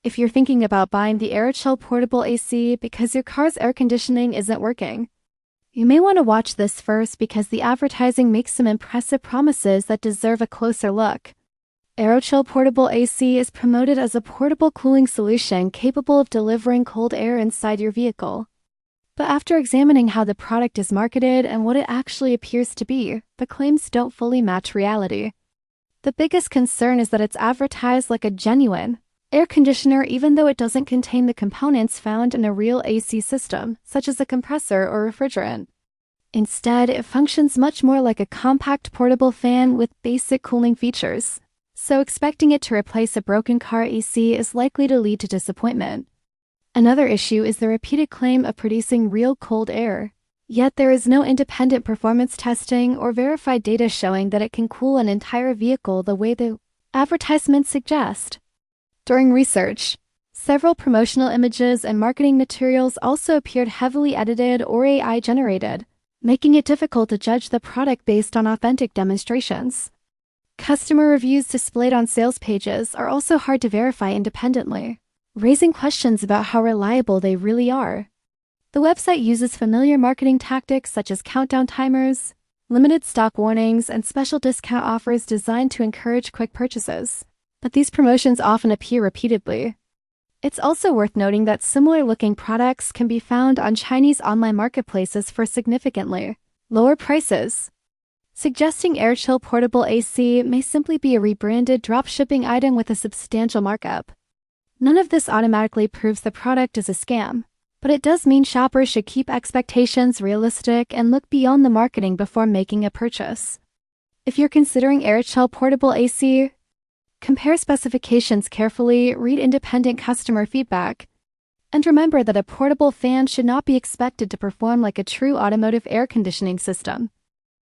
if you're thinking about buying the AeroChill Portable AC because your car's air conditioning isn't working. You may want to watch this first because the advertising makes some impressive promises that deserve a closer look. AeroChill Portable AC is promoted as a portable cooling solution capable of delivering cold air inside your vehicle. But after examining how the product is marketed and what it actually appears to be, the claims don't fully match reality. The biggest concern is that it's advertised like a genuine air conditioner even though it doesn't contain the components found in a real AC system, such as a compressor or refrigerant. Instead, it functions much more like a compact portable fan with basic cooling features. So expecting it to replace a broken car AC is likely to lead to disappointment. Another issue is the repeated claim of producing real cold air. Yet there is no independent performance testing or verified data showing that it can cool an entire vehicle the way the advertisements suggest. During research, several promotional images and marketing materials also appeared heavily edited or AI generated, making it difficult to judge the product based on authentic demonstrations. Customer reviews displayed on sales pages are also hard to verify independently, raising questions about how reliable they really are. The website uses familiar marketing tactics such as countdown timers, limited stock warnings, and special discount offers designed to encourage quick purchases. But these promotions often appear repeatedly. It's also worth noting that similar-looking products can be found on Chinese online marketplaces for significantly lower prices. Suggesting AeroChill Portable AC may simply be a rebranded drop-shipping item with a substantial markup. None of this automatically proves the product is a scam, but it does mean shoppers should keep expectations realistic and look beyond the marketing before making a purchase. If you're considering AeroChill Portable AC, compare specifications carefully, read independent customer feedback, and remember that a portable fan should not be expected to perform like a true automotive air conditioning system.